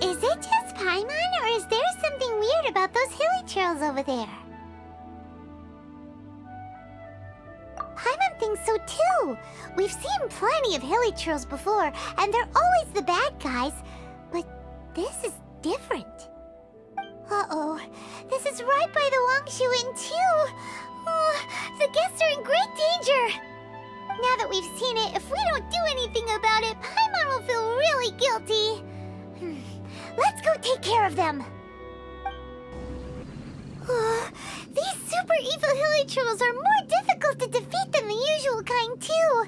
Is it just Paimon, or is there something weird about those hilly trails over there? Paimon thinks so too. We've seen plenty of hilly trails before, and they're always the bad guys. But this is different. Uh-oh. This is right by the Wangshu Inn too. Oh, the guests are in great danger. Now that we've seen it, if we don't do anything about it, Paimon will feel really guilty. Let's go take care of them. These super evil hilly trolls are more difficult to defeat than the usual kind too.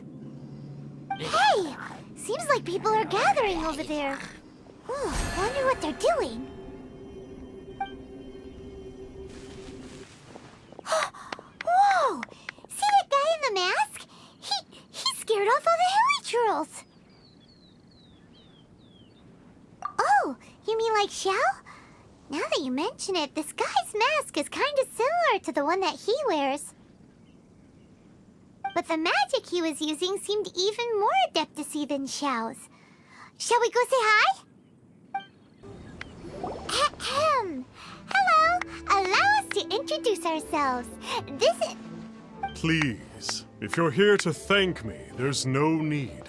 Hey, seems like people are gathering over there. Wonder what they're doing. Whoa! See that guy in the mask? He scared off all the hilly trolls. Oh, you mean like Xiao? Now that you mention it, this guy's mask is kind of similar to the one that he wears. But the magic he was using seemed even more adeptacy than Xiao's. Shall we go say hi? Ahem. Hello. Allow us to introduce ourselves. This is... Please, if you're here to thank me, there's no need.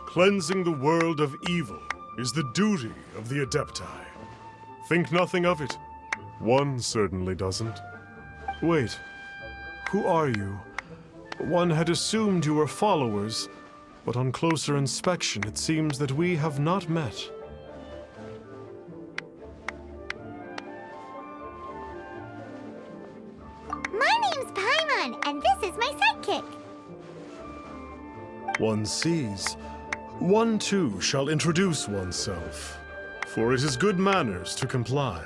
Cleansing the world of evil is the duty of the Adepti. Think nothing of it. One certainly doesn't. Wait, who are you? One had assumed you were followers, but on closer inspection it seems that we have not met. My name's Paimon, and this is my sidekick. One sees. One too shall introduce oneself, for it is good manners to comply.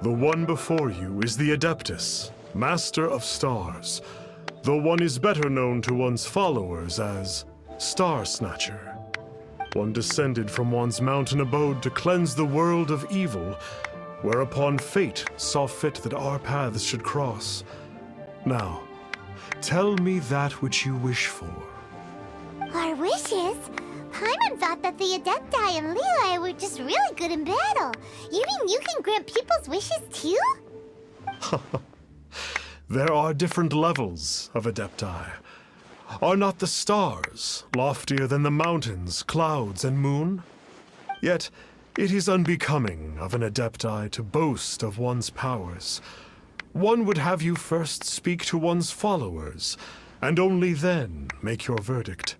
The one before you is the Adeptus, Master of Stars, though one is better known to one's followers as Star Snatcher. One descended from one's mountain abode to cleanse the world of evil, whereupon fate saw fit that our paths should cross. Now, tell me that which you wish for. Our wishes? Paimon thought that the Adepti and Leela were just really good in battle. You mean you can grant people's wishes too? There are different levels of Adepti. Are not the stars loftier than the mountains, clouds, and moon? Yet, it is unbecoming of an Adepti to boast of one's powers. One would have you first speak to one's followers, and only then make your verdict.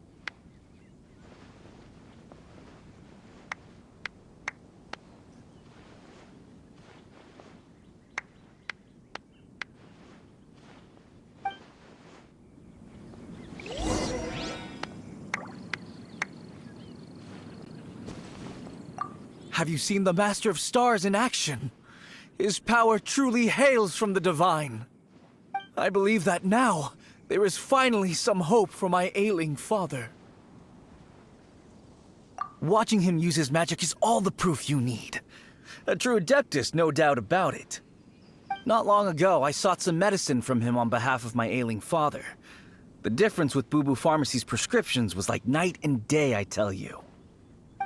Have you seen the Master of Stars in action? His power truly hails from the divine. I believe that now there is finally some hope for my ailing father. Watching him use his magic is all the proof you need. A true Adeptus, no doubt about it. Not long ago, I sought some medicine from him on behalf of my ailing father. The difference with Boo Boo Pharmacy's prescriptions was like night and day, I tell you.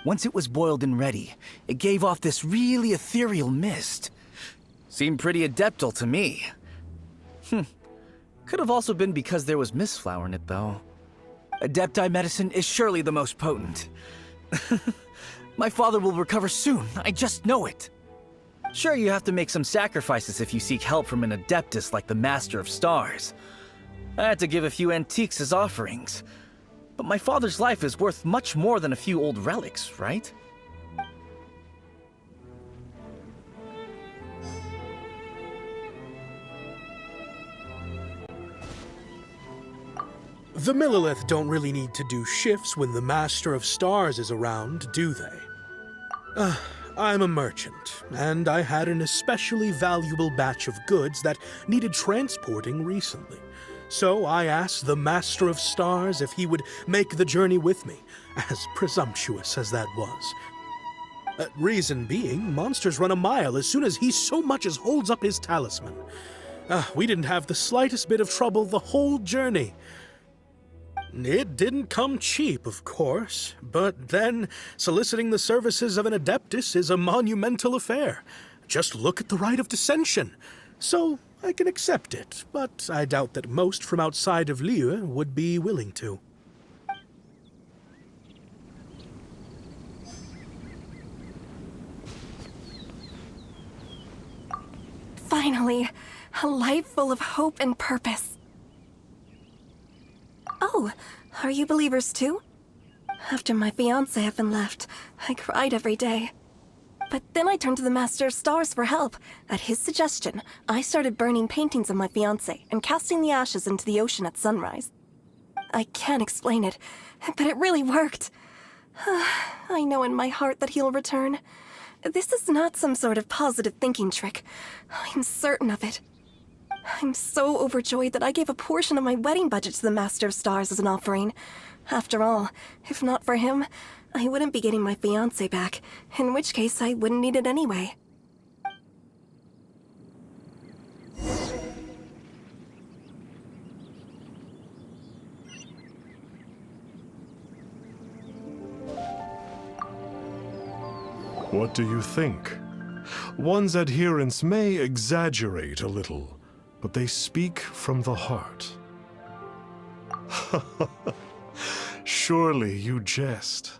Once it was boiled and ready, it gave off this really ethereal mist. Seemed pretty adeptal to me. Could have also been because there was mistflower in it, though. Adepti medicine is surely the most potent. My father will recover soon, I just know it. Sure, you have to make some sacrifices if you seek help from an Adeptus like the Master of Stars. I had to give a few antiques as offerings. But my father's life is worth much more than a few old relics, right? The Millilith don't really need to do shifts when the Master of Stars is around, do they? I'm a merchant, and I had an especially valuable batch of goods that needed transporting recently. So I asked the Master of Stars if he would make the journey with me, as presumptuous as that was. Reason being, monsters run a mile as soon as he so much as holds up his talisman. We didn't have the slightest bit of trouble the whole journey. It didn't come cheap, of course, but then soliciting the services of an Adeptus is a monumental affair. Just look at the rite of dissension. So I can accept it, but I doubt that most from outside of Liyue would be willing to. Finally, a life full of hope and purpose. Oh, are you believers too? After my fiancé had been left, I cried every day. But then I turned to the Master of Stars for help. At his suggestion, I started burning paintings of my fiancé and casting the ashes into the ocean at sunrise. I can't explain it, but it really worked. I know in my heart that he'll return. This is not some sort of positive thinking trick. I'm certain of it. I'm so overjoyed that I gave a portion of my wedding budget to the Master of Stars as an offering. After all, if not for him, I wouldn't be getting my fiancé back, in which case I wouldn't need it anyway. What do you think? One's adherents may exaggerate a little, but they speak from the heart. Surely you jest.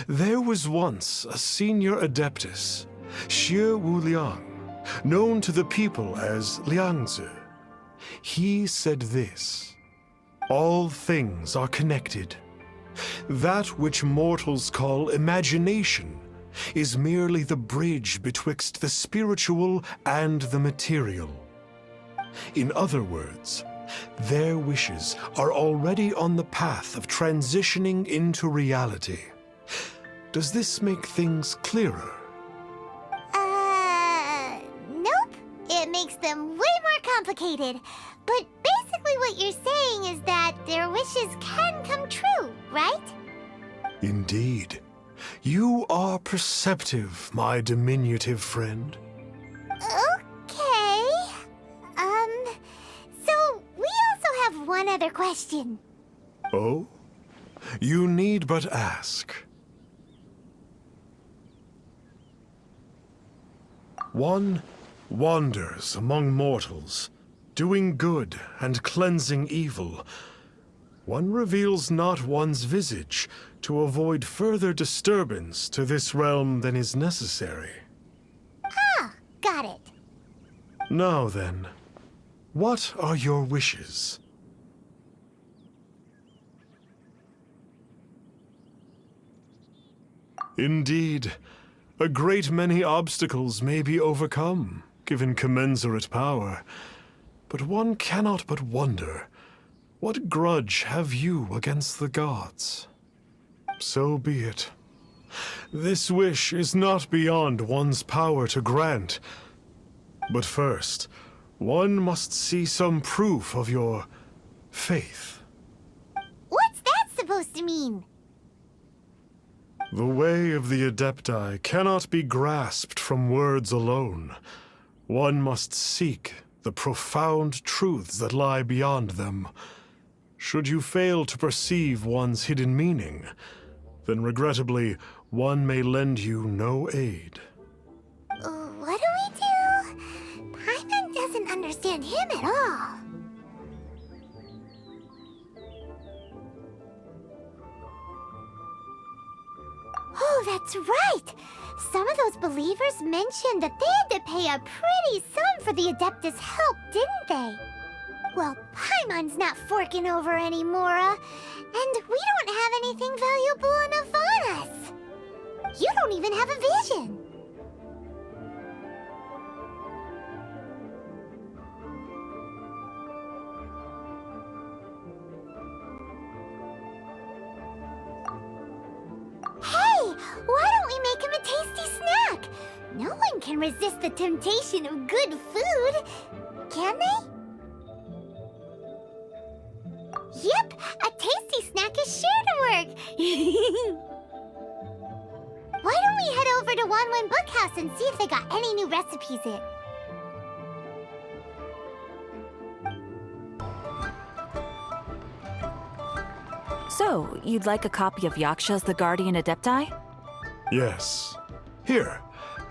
There was once a senior adeptus, Xie Wuliang, known to the people as Liangzi. He said this: all things are connected. That which mortals call imagination is merely the bridge betwixt the spiritual and the material. In other words, their wishes are already on the path of transitioning into reality. Does this make things clearer? Nope. It makes them way more complicated. But basically what you're saying is that their wishes can come true, right? Indeed. You are perceptive, my diminutive friend. Okay. So we also have one other question. Oh? You need but ask. One wanders among mortals, doing good and cleansing evil. One reveals not one's visage to avoid further disturbance to this realm than is necessary. Ah, got it. Now then, what are your wishes? Indeed, a great many obstacles may be overcome, given commensurate power. But one cannot but wonder, what grudge have you against the gods? So be it. This wish is not beyond one's power to grant. But first, one must see some proof of your faith. What's that supposed to mean? The way of the Adepti cannot be grasped from words alone. One must seek the profound truths that lie beyond them. Should you fail to perceive one's hidden meaning, then regrettably, one may lend you no aid. What do we do? Paimon doesn't understand him at all. Oh, that's right! Some of those believers mentioned that they had to pay a pretty sum for the Adeptus' help, didn't they? Well, Paimon's not forking over anymore, and we don't have anything valuable enough on us. You don't even have a vision. Hey, why don't we make him a tasty snack? No one can resist the temptation of good food, can they? Yep, a tasty snack is sure to work. Why don't we head over to Wanwen Bookhouse and see if they got any new recipes in? So, you'd like a copy of Yaksha's The Guardian Adepti? Yes. Here,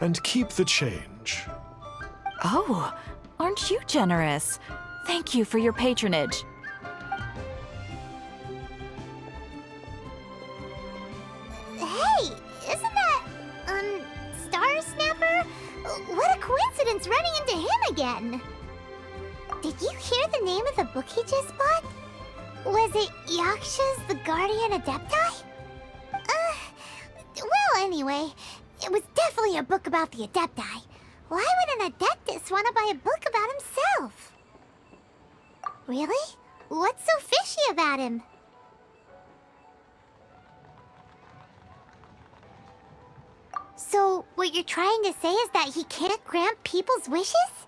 and keep the change. Oh, aren't you generous? Thank you for your patronage. Hey, isn't that, Star Snapper? What a coincidence running into him again! Did you hear the name of the book he just bought? Was it Yaksha's The Guardian Adepti? Well, anyway, it was definitely a book about the Adepti. Why would an Adeptus want to buy a book about himself? Really? What's so fishy about him? So, what you're trying to say is that he can't grant people's wishes?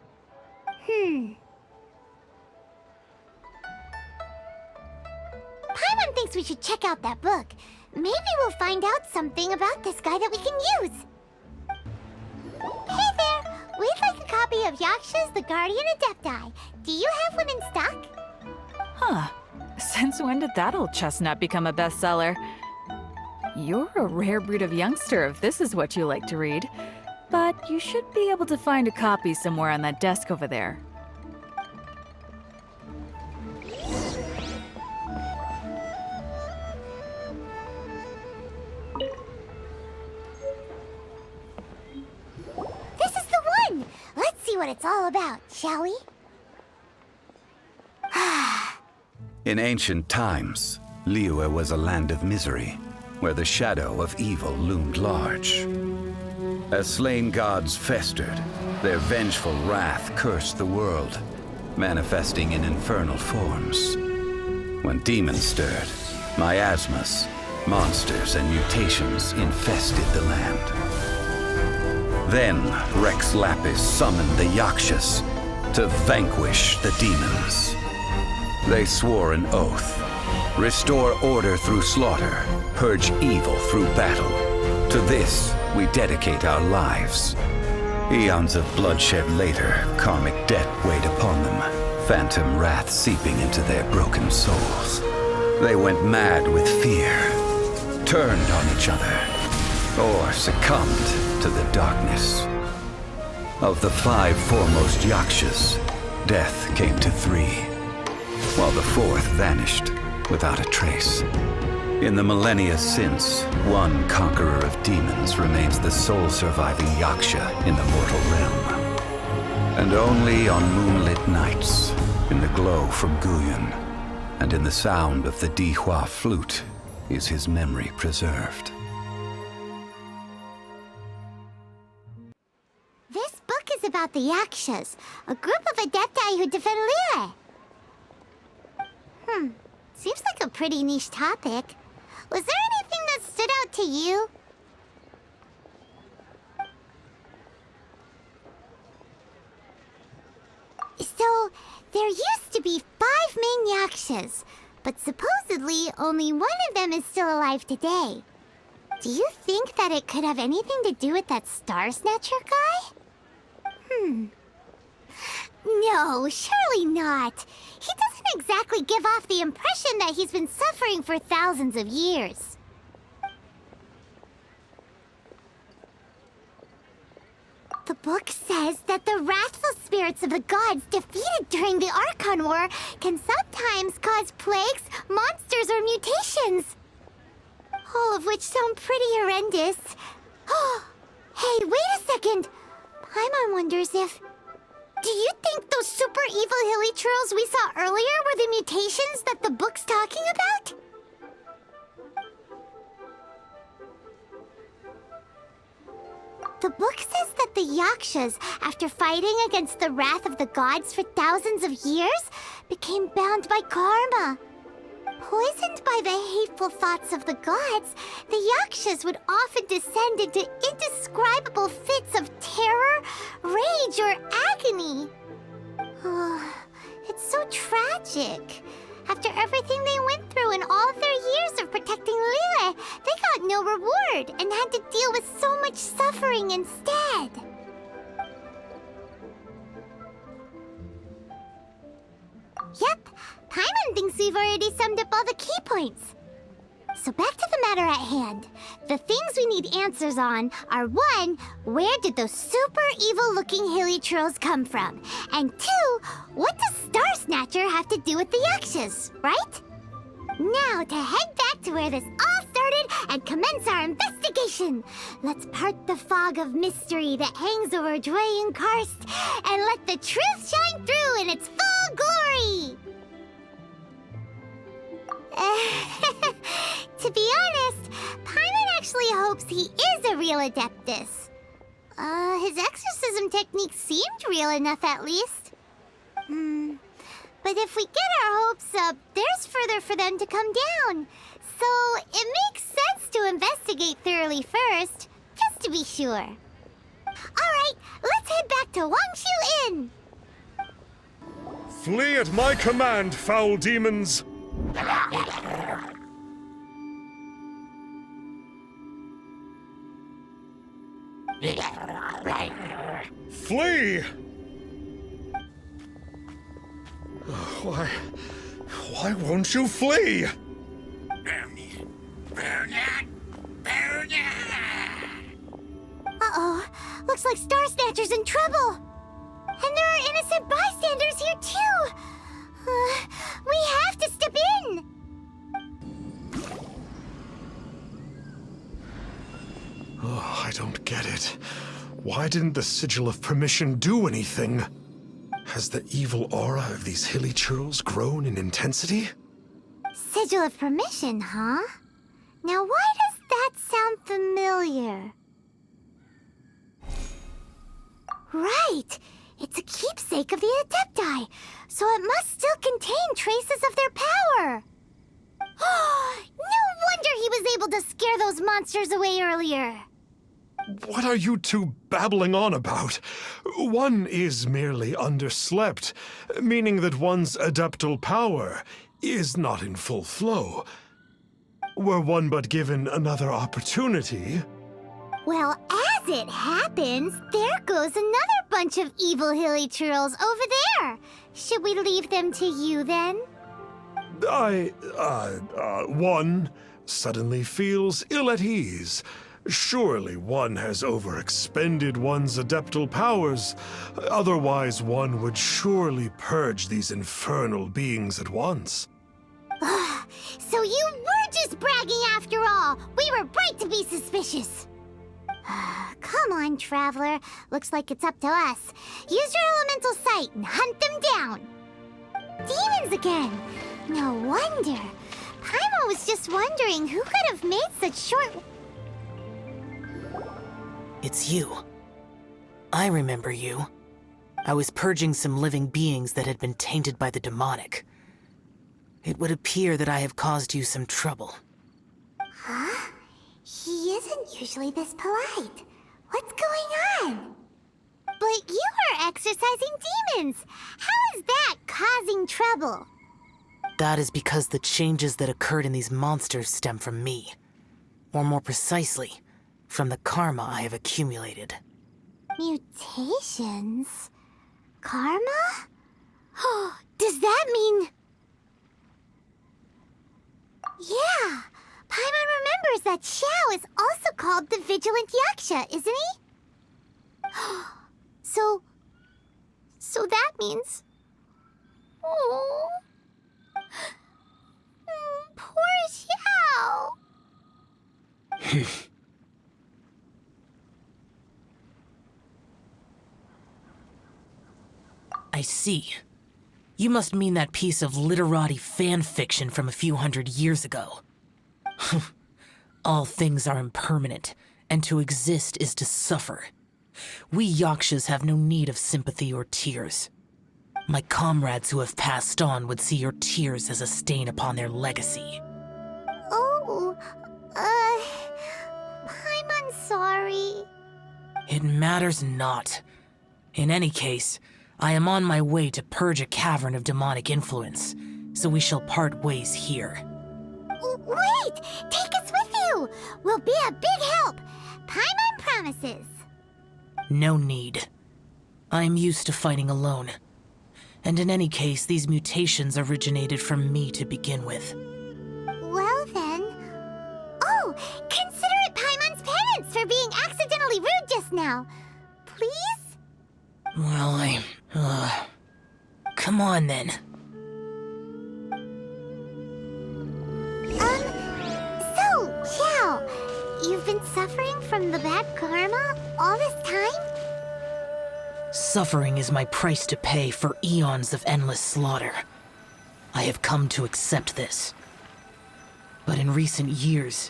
Paimon thinks we should check out that book. Maybe we'll find out something about this guy that we can use. Hey there! We'd like a copy of Yaksha's The Guardian Adepti. Do you have one in stock? Huh. Since when did that old chestnut become a bestseller? You're a rare breed of youngster if this is what you like to read. But you should be able to find a copy somewhere on that desk over there. This is the one! Let's see what it's all about, shall we? In ancient times, Liyue was a land of misery, where the shadow of evil loomed large. As slain gods festered, their vengeful wrath cursed the world, manifesting in infernal forms. When demons stirred, miasmas, monsters, and mutations infested the land. Then Rex Lapis summoned the Yakshas to vanquish the demons. They swore an oath: restore order through slaughter, purge evil through battle. To this, we dedicate our lives. Eons of bloodshed later, karmic debt weighed upon them, phantom wrath seeping into their broken souls. They went mad with fear, turned on each other, or succumbed to the darkness. Of the 5 foremost Yakshas, death came to 3, while the 4th vanished without a trace. In the millennia since, one conqueror of demons remains the sole surviving Yaksha in the mortal realm. And only on moonlit nights, in the glow from Guyun, and in the sound of the Dihua flute, is his memory preserved. This book is about the Yakshas, a group of Adepti who defend Liyue. Seems like a pretty niche topic. Was there anything that stood out to you? So, there used to be 5 main Yakshas, but supposedly only one of them is still alive today. Do you think that it could have anything to do with that Star Snatcher guy? No, surely not. He doesn't exactly give off the impression that he's been suffering for thousands of years. The book says that the wrathful spirits of the gods defeated during the Archon War can sometimes cause plagues, monsters, or mutations. All of which sound pretty horrendous. Hey, wait a second! Paimon wonders if... Do you think those super evil hilly churls we saw earlier were the mutations that the book's talking about? The book says that the Yakshas, after fighting against the wrath of the gods for thousands of years, became bound by karma. Poisoned by the hateful thoughts of the gods, the Yakshas would often descend into indescribable fits of terror, rage, or agony. Oh, it's so tragic. After everything they went through in all of their years of protecting Liyue, they got no reward and had to deal with so much suffering instead. Yep, Paimon thinks we've already summed up all the key points. So back to the matter at hand. The things we need answers on are 1. Where did those super evil-looking hilichurls come from? And 2. What does Star Snatcher have to do with the Yakshas, right? Now to head back to where this all started and commence our investigation. Let's part the fog of mystery that hangs over Dway and Karst and let the truth shine through in its full glory. To be honest, Paimon actually hopes he is a real Adeptus. His exorcism technique seemed real enough at least. But if we get our hopes up, there's further for them to come down. So it makes sense to investigate thoroughly first, just to be sure. Alright, let's head back to Wangshu Inn! Flee at my command, foul demons! Flee! Why won't you flee? Uh-oh, looks like Star Snatcher's in trouble. And there are innocent bystanders here too. We have to step in. Oh, I don't get it. Why didn't the Sigil of Permission do anything? Has the evil aura of these hilichurls grown in intensity? Sigil of Permission, huh? Now why does that sound familiar? Right! It's a keepsake of the Adepti, so it must still contain traces of their power! No wonder he was able to scare those monsters away earlier! What are you two babbling on about? One is merely underslept, meaning that one's adeptal power is not in full flow. Were one but given another opportunity... Well, as it happens, there goes another bunch of evil hilichurls over there. Should we leave them to you then? One suddenly feels ill at ease. Surely one has overexpended one's adeptal powers. Otherwise, one would surely purge these infernal beings at once. So you were just bragging after all. We were right to be suspicious. Come on, Traveler. Looks like it's up to us. Use your elemental sight and hunt them down. Demons again. No wonder. Paimon was just wondering who could have made such short... It's you. I remember you. I was purging some living beings that had been tainted by the demonic. It would appear that I have caused you some trouble. Huh? He isn't usually this polite. What's going on? But you are exorcising demons. How is that causing trouble? That is because the changes that occurred in these monsters stem from me. Or more precisely, from the karma I have accumulated. Mutations? Karma? Does that mean... Yeah! Paimon remembers that Xiao is also called the Vigilant Yaksha, isn't he? So that means... Oh... Poor Xiao! I see. You must mean that piece of literati fan fiction from a few hundred years ago. All things are impermanent, and to exist is to suffer. We Yakshas have no need of sympathy or tears. My comrades who have passed on would see your tears as a stain upon their legacy. Oh, I'm sorry. It matters not. In any case, I am on my way to purge a cavern of demonic influence, so we shall part ways here. Wait! Take us with you! We'll be a big help! Paimon promises! No need. I am used to fighting alone. And in any case, these mutations originated from me to begin with. Well then, Oh, consider it Paimon's penance for being accidentally rude just now. Please? Well, come on then. So, Xiao, you've been suffering from the bad karma all this time? Suffering is my price to pay for eons of endless slaughter. I have come to accept this. But in recent years,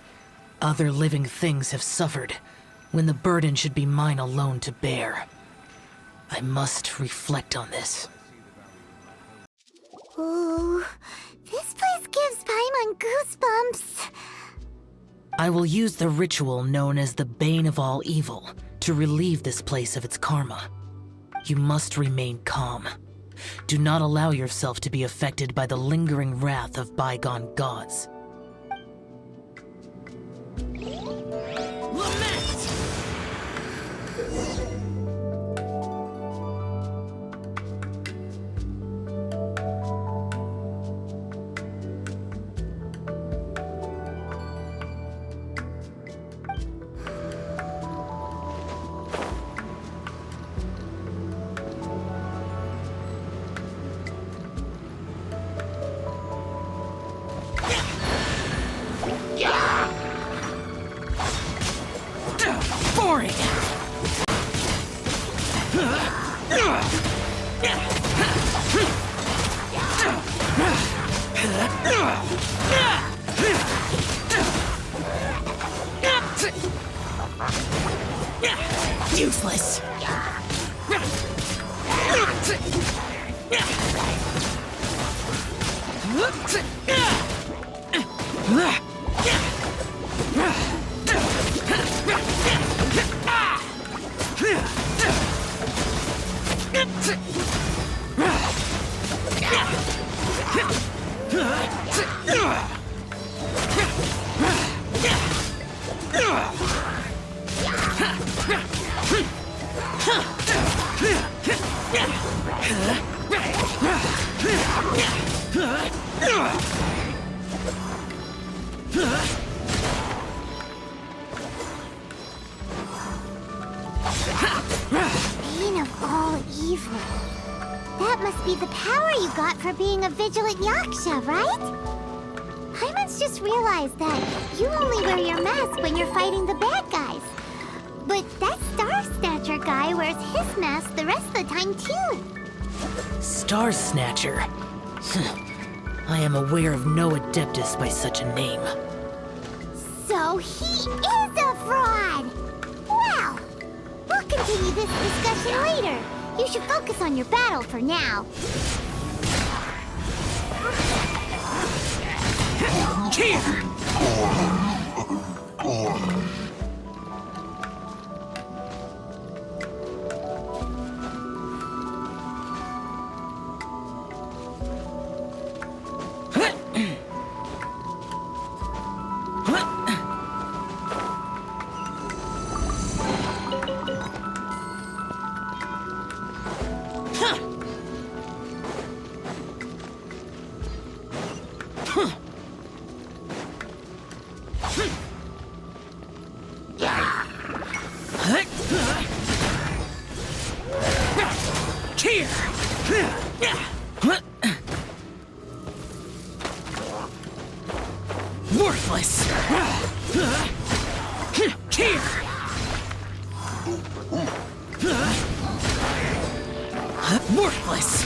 other living things have suffered when the burden should be mine alone to bear. I must reflect on this. Ooh, this place gives Paimon goosebumps. I will use the ritual known as the Bane of All Evil to relieve this place of its karma. You must remain calm. Do not allow yourself to be affected by the lingering wrath of bygone gods. Boring! Useless! Bane of all evil. That must be the power you got for being a vigilant yaksha, right? Paimon's just realized that you only wear your mask when you're fighting the bad guys. But that Star Snatcher guy wears his mask the rest of the time, too. Star Snatcher? I am aware of no Adeptus by such a name. So he is a fraud! Well, we'll continue this discussion later. You should focus on your battle for now. Here! Worthless! Here! Worthless!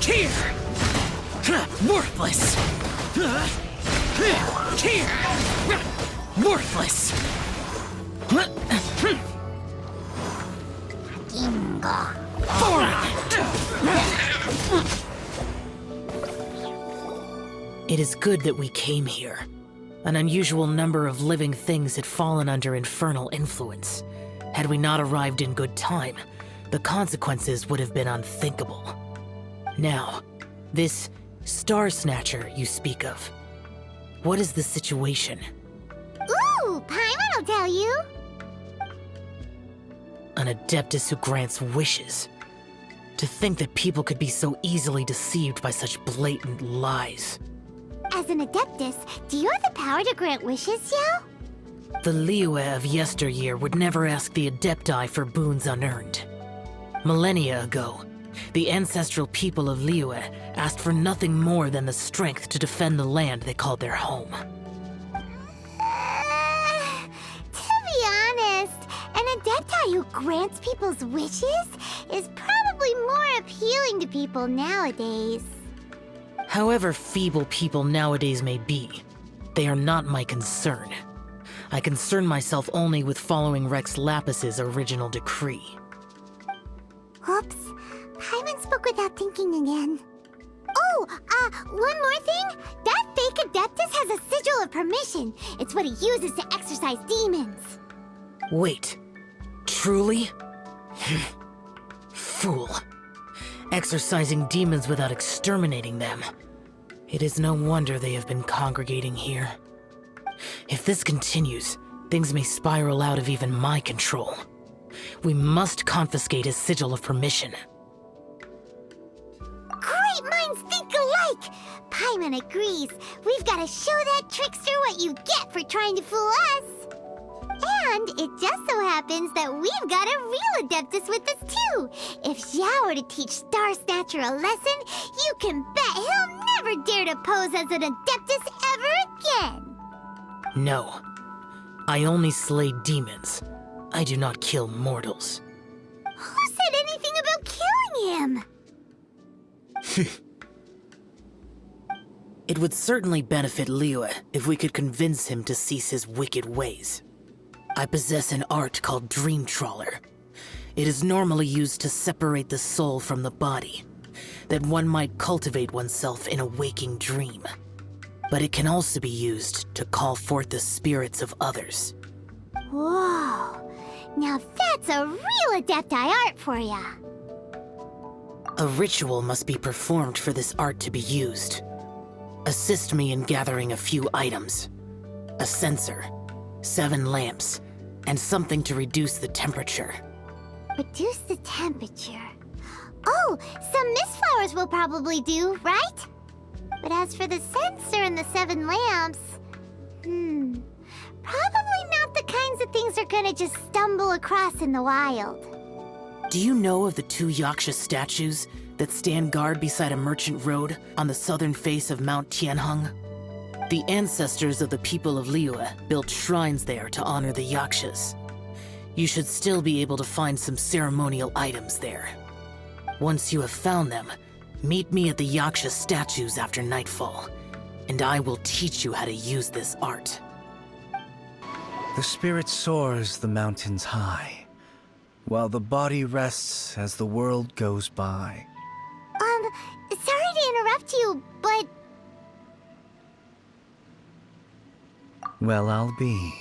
Here! Worthless! Here! Worthless! It is good that we came here. An unusual number of living things had fallen under infernal influence. Had we not arrived in good time, the consequences would have been unthinkable. Now, this Star Snatcher you speak of, what is the situation? Ooh, Paimon will tell you. An Adeptus who grants wishes. To think that people could be so easily deceived by such blatant lies. As an Adeptus, do you have the power to grant wishes, Xiao? The Liyue of yesteryear would never ask the Adepti for boons unearned. Millennia ago, the ancestral people of Liyue asked for nothing more than the strength to defend the land they called their home. To be honest, an Adepti who grants people's wishes is probably more appealing to people nowadays. However feeble people nowadays may be, they are not my concern. I concern myself only with following Rex Lapis's original decree. Oops. Paimon spoke without thinking again. Oh, one more thing. That fake Adeptus has a sigil of permission. It's what he uses to exorcise demons. Wait. Truly? Fool. Exorcising demons without exterminating them. It is no wonder they have been congregating here. If this continues, things may spiral out of even my control. We must confiscate his sigil of permission. Great minds think alike! Paimon agrees. We've got to show that trickster what you get for trying to fool us. And it just so happens that we've got a real Adeptus with us too. If Xiao were to teach Star Snatcher a lesson, you can bet he'll never dare to pose as an Adeptus ever again. No. I only slay demons. I do not kill mortals. Who said anything about killing him? It would certainly benefit Liyue if we could convince him to cease his wicked ways. I possess an art called Dream Trawler. It is normally used to separate the soul from the body, that one might cultivate oneself in a waking dream. But it can also be used to call forth the spirits of others. Whoa. Now that's a real Adepti art for ya. A ritual must be performed for this art to be used. Assist me in gathering a few items. A censer, 7 lamps, and something to reduce the temperature. Reduce the temperature. Oh, some mist flowers will probably do, right? But as for the censer and the 7 lamps, probably not the kinds of things they're gonna just stumble across in the wild. Do you know of the 2 Yaksha statues that stand guard beside a merchant road on the southern face of Mount Tianheng? The ancestors of the people of Liyue built shrines there to honor the Yakshas. You should still be able to find some ceremonial items there. Once you have found them, meet me at the Yaksha statues after nightfall, and I will teach you how to use this art. The spirit soars the mountains high, while the body rests as the world goes by. Sorry to interrupt you, but... Well, I'll be.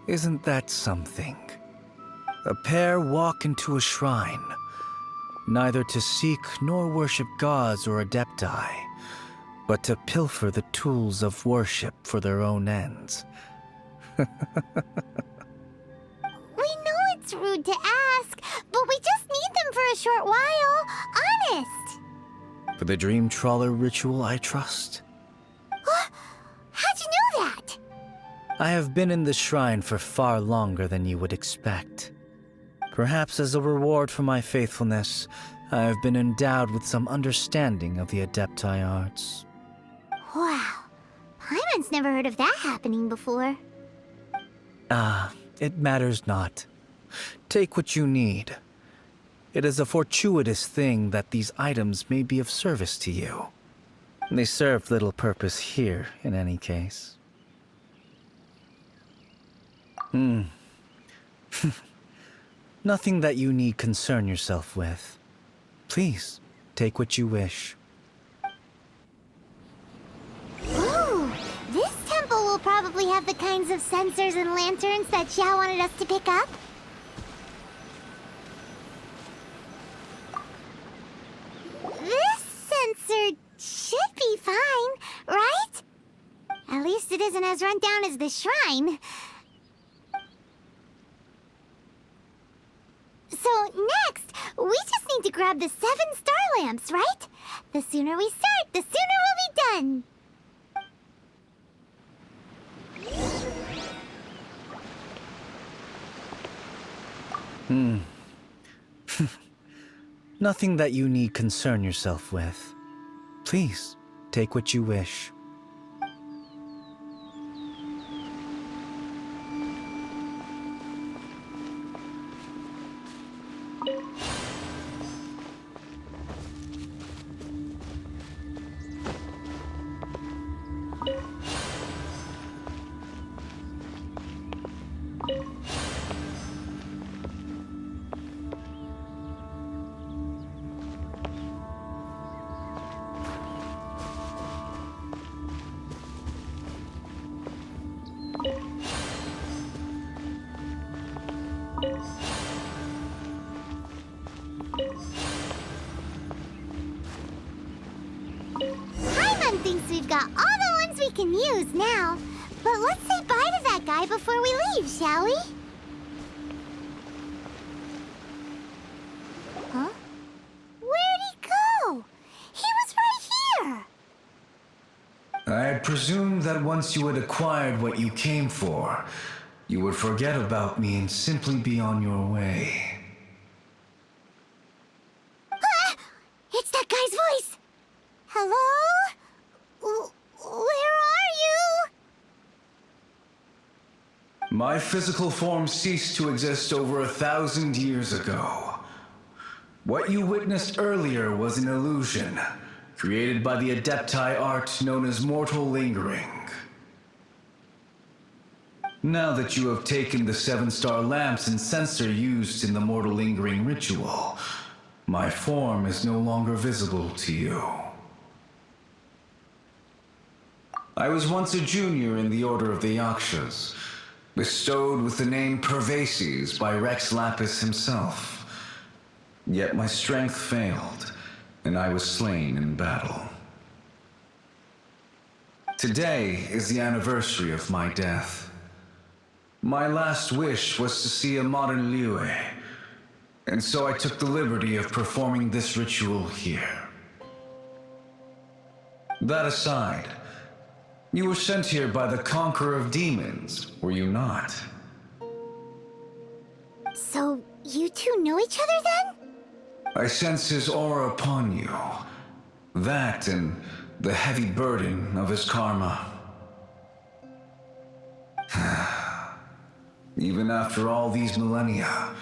Isn't that something? A pair walk into a shrine, neither to seek nor worship gods or adepti, but to pilfer the tools of worship for their own ends. We know it's rude to ask, but we just need them for a short while. Honest. For the Dream Trawler ritual, I trust. How'd you know that? I have been in the shrine for far longer than you would expect. Perhaps as a reward for my faithfulness, I have been endowed with some understanding of the Adepti arts. Wow. Paimon's never heard of that happening before. It matters not. Take what you need. It is a fortuitous thing that these items may be of service to you. They serve little purpose here, in any case. Nothing that you need concern yourself with. Please, take what you wish. Ooh, this temple will probably have the kinds of censers and lanterns that Xiao wanted us to pick up. This censer should be fine, right? At least it isn't as run down as the shrine. So next, we just need to grab the 7 star lamps, right? The sooner we start, the sooner we'll be done. Nothing that you need concern yourself with. Please, take what you wish. Paimon thinks we've got all the ones we can use now. But let's say bye to that guy before we leave, shall we? Huh? Where'd he go? He was right here! I presumed that once you had acquired what you came for, you would forget about me and simply be on your way. Ah! It's that guy's voice! Hello? Where are you? My physical form ceased to exist over 1,000 years ago. What you witnessed earlier was an illusion, created by the Adepti art known as mortal lingering. Now that you have taken the 7-star lamps and censer used in the mortal lingering ritual, my form is no longer visible to you. I was once a junior in the Order of the Yakshas, bestowed with the name Pervases by Rex Lapis himself. Yet my strength failed, and I was slain in battle. Today is the anniversary of my death. My last wish was to see a modern Liyue, and so I took the liberty of performing this ritual here. That aside, you were sent here by the Conqueror of Demons, were you not? So, you two know each other then? I sense his aura upon you. That and the heavy burden of his karma. Even after all these millennia,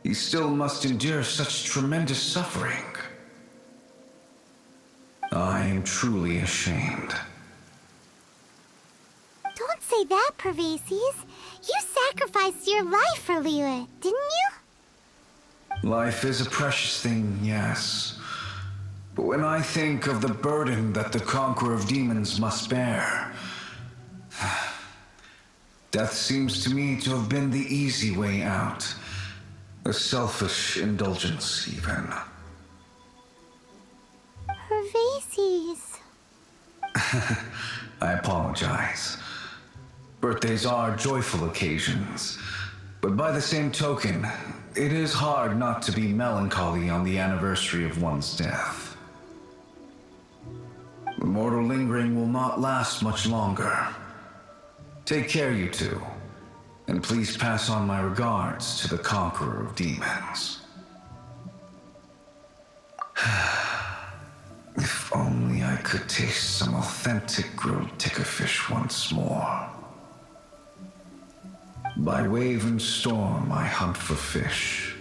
he still must endure such tremendous suffering. I am truly ashamed. Don't say that, Pervases. You sacrificed your life for Liyue, didn't you? Life is a precious thing, yes. But when I think of the burden that the Conqueror of Demons must bear, death seems to me to have been the easy way out. A selfish indulgence, even. Pervases. I apologize. Birthdays are joyful occasions, but by the same token, it is hard not to be melancholy on the anniversary of one's death. The mortal lingering will not last much longer. Take care, you two, and please pass on my regards to the Conqueror of Demons. If only I could taste some authentic grilled ticker fish once more. By wave and storm I hunt for fish.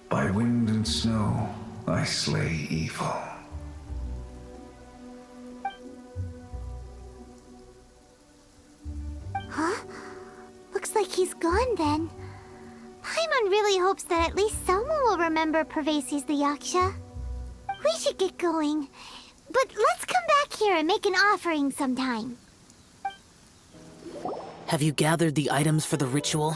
By wind and snow I slay evil. Huh? Looks like he's gone then. Paimon really hopes that at least someone will remember Pervases the Yaksha. We should get going. But let's come back here and make an offering sometime. Have you gathered the items for the ritual?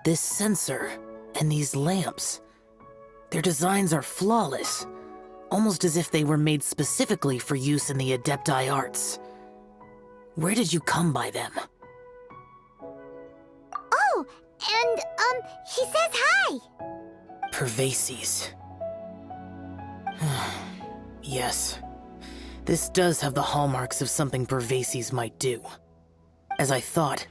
This censer and these lamps. Their designs are flawless, almost as if they were made specifically for use in the Adepti arts. Where did you come by them? Oh, And, he says hi. Pervases. Yes. This does have the hallmarks of something Pervases might do. As I thought,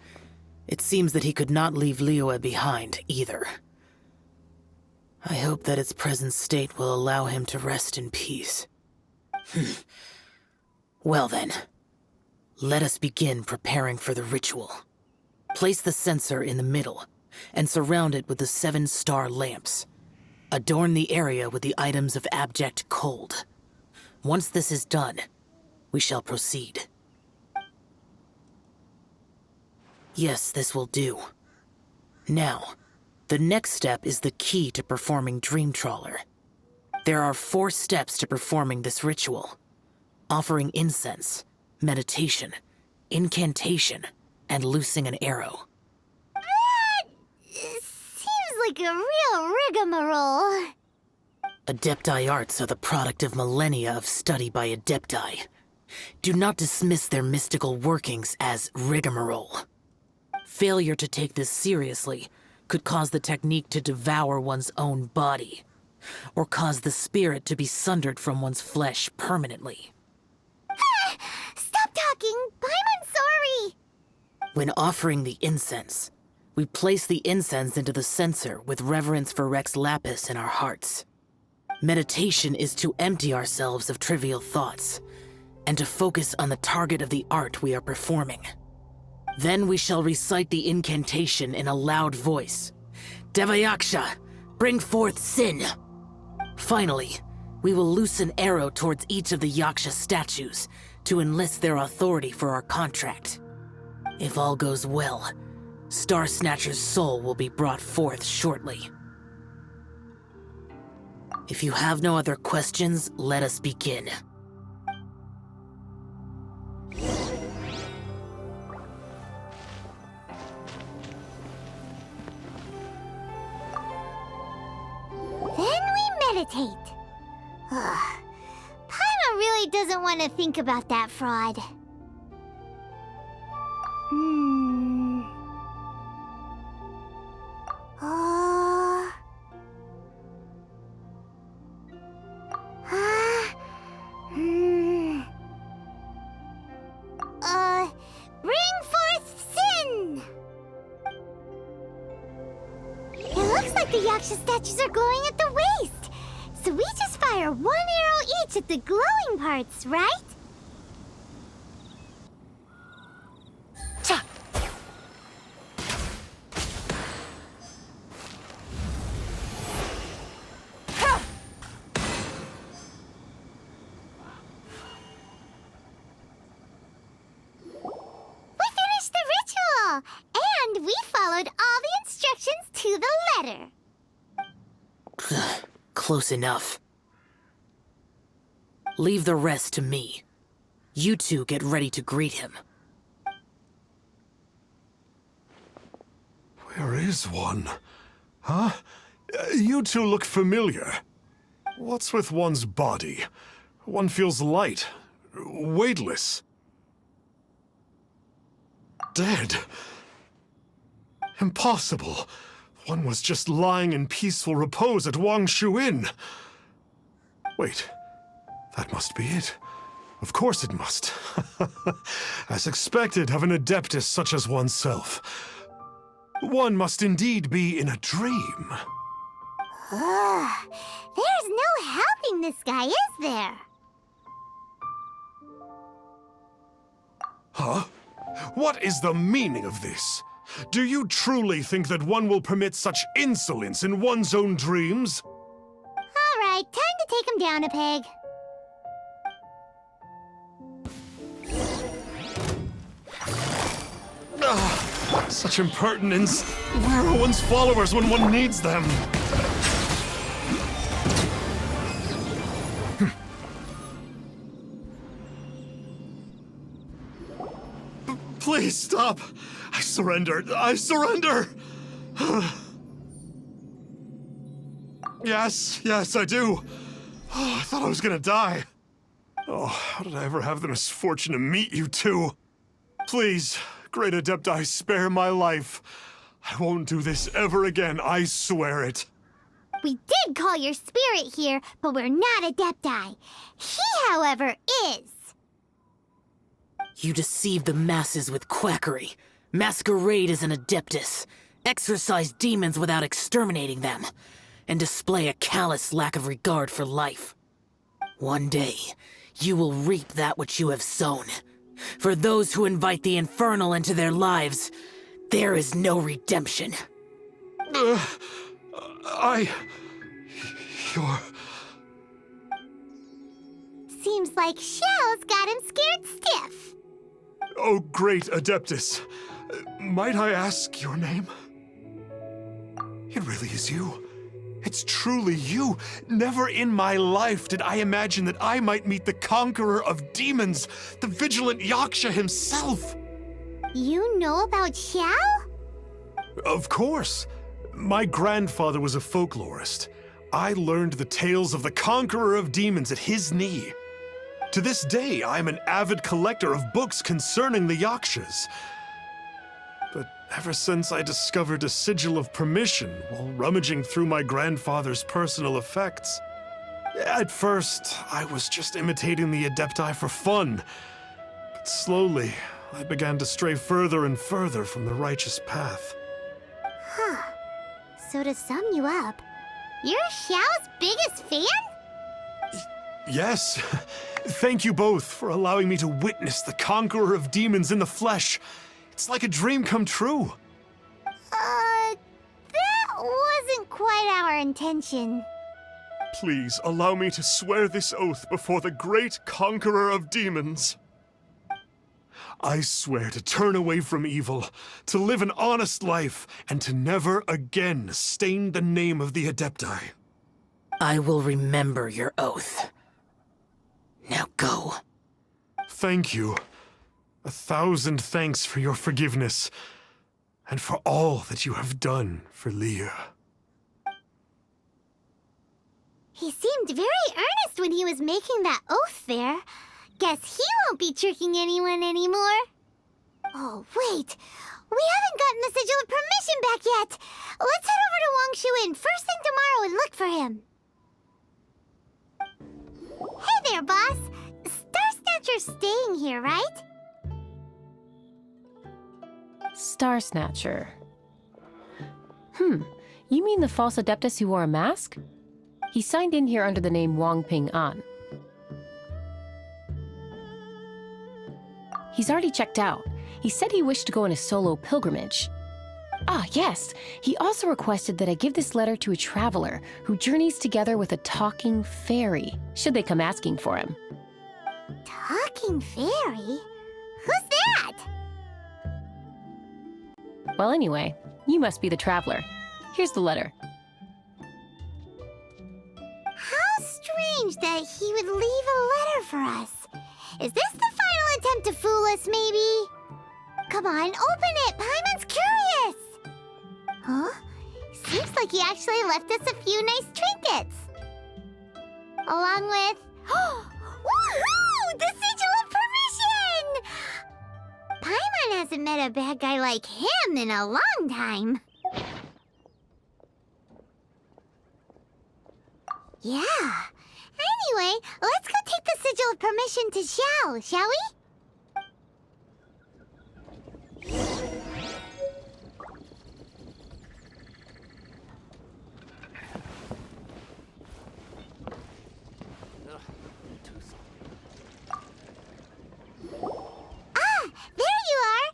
it seems that he could not leave Liyue behind, either. I hope that its present state will allow him to rest in peace. Well then, let us begin preparing for the ritual. Place the censer in the middle, and surround it with the 7-star lamps. Adorn the area with the items of abject cold. Once this is done, we shall proceed. Yes, this will do. Now, the next step is the key to performing Dream Trawler. There are 4 steps to performing this ritual. Offering incense, meditation, incantation, and loosing an arrow. That seems like a real rigmarole. Adepti arts are the product of millennia of study by Adepti. Do not dismiss their mystical workings as rigmarole. Failure to take this seriously could cause the technique to devour one's own body, or cause the spirit to be sundered from one's flesh permanently. Stop talking! I'm sorry! When offering the incense, we place the incense into the censer with reverence for Rex Lapis in our hearts. Meditation is to empty ourselves of trivial thoughts, and to focus on the target of the art we are performing. Then we shall recite the incantation in a loud voice. Devayaksha, bring forth sin! Finally, we will loose an arrow towards each of the Yaksha statues to enlist their authority for our contract. If all goes well, Star Snatcher's soul will be brought forth shortly. If you have no other questions, let us begin. Then we meditate. Paimon really doesn't want to think about that fraud. Bring forth sin! It looks like the Yaksha statues are glowing at the waist. So we just fire 1 arrow each at the glowing parts, right? Cha! We finished the ritual! And we followed all the instructions to the letter. Close enough. Leave the rest to me. You two get ready to greet him. Where is one? Huh? You two look familiar. What's with one's body? One feels light, weightless. Dead. Impossible. One was just lying in peaceful repose at Wangshu Inn. Wait, that must be it. Of course it must. As expected of an adeptus such as oneself. One must indeed be in a dream. There's no helping this guy, is there? Huh? What is the meaning of this? Do you truly think that one will permit such insolence in one's own dreams? All right, time to take him down a peg. Such impertinence. Where are one's followers when one needs them? Please stop. I surrender. I surrender. Yes, I do. Oh, I thought I was gonna die. Oh, how did I ever have the misfortune to meet you two? Please, Great Adepti, spare my life. I won't do this ever again, I swear it. We did call your spirit here, but we're not Adepti. He, however, is. You deceive the masses with quackery, masquerade as an Adeptus, exorcise demons without exterminating them, and display a callous lack of regard for life. One day, you will reap that which you have sown. For those who invite the infernal into their lives, there is no redemption. You're... Seems like Xiao's got him scared stiff. Oh, great Adeptus. Might I ask your name? It really is you. It's truly you. Never in my life did I imagine that I might meet the conqueror of demons, the vigilant Yaksha himself. You know about Xiao? Of course. My grandfather was a folklorist. I learned the tales of the conqueror of demons at his knee. To this day, I'm an avid collector of books concerning the Yakshas. But ever since I discovered a sigil of permission while rummaging through my grandfather's personal effects, at first, I was just imitating the Adepti for fun. But slowly, I began to stray further and further from the righteous path. Huh. So to sum you up, you're Xiao's biggest fan? Yes. Thank you both for allowing me to witness the conqueror of demons in the flesh. It's like a dream come true. That wasn't quite our intention. Please allow me to swear this oath before the great conqueror of demons. I swear to turn away from evil, to live an honest life, and to never again stain the name of the Adepti. I will remember your oath. Now go. Thank you. 1,000 thanks for your forgiveness, and for all that you have done for Leah. He seemed very earnest when he was making that oath there. Guess he won't be tricking anyone anymore. Oh, wait. We haven't gotten the sigil of permission back yet. Let's head over to Wangshu first thing tomorrow and look for him. Hey there, boss. Star Snatcher's staying here, right? Star Snatcher. You mean the false Adeptus who wore a mask? He signed in here under the name Wang Ping An. He's already checked out. He said he wished to go on a solo pilgrimage. Ah, yes. He also requested that I give this letter to a traveler who journeys together with a talking fairy, should they come asking for him. Talking fairy? Who's that? Well, anyway, you must be the traveler. Here's the letter. How strange that he would leave a letter for us. Is this the final attempt to fool us, maybe? Come on, open it! Paimon's curious! Huh? Seems like he actually left us a few nice trinkets. Along with... Woohoo! The sigil of permission! Paimon hasn't met a bad guy like him in a long time. Yeah. Anyway, let's go take the sigil of permission to Xiao, shall we? There you are!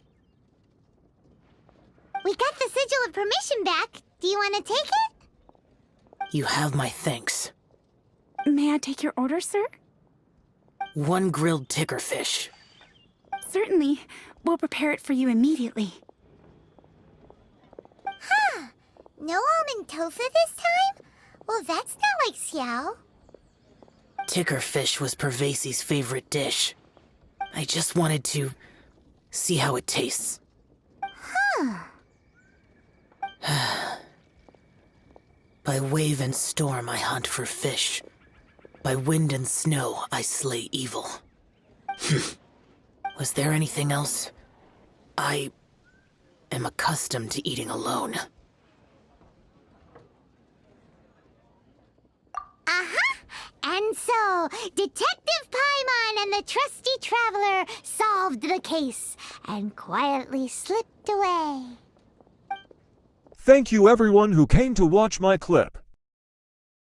We got the sigil of permission back. Do you want to take it? You have my thanks. May I take your order, sir? 1 grilled tickerfish. Certainly. We'll prepare it for you immediately. Huh. No almond tofu this time? Well, that's not like Xiao. Tickerfish was Pervasi's favorite dish. I just wanted to see how it tastes. Huh. By wave and storm I hunt for fish. By wind and snow I slay evil. Was there anything else I am accustomed to eating alone. And so, Detective Paimon and the trusty traveler solved the case and quietly slipped away. Thank you everyone who came to watch my clip.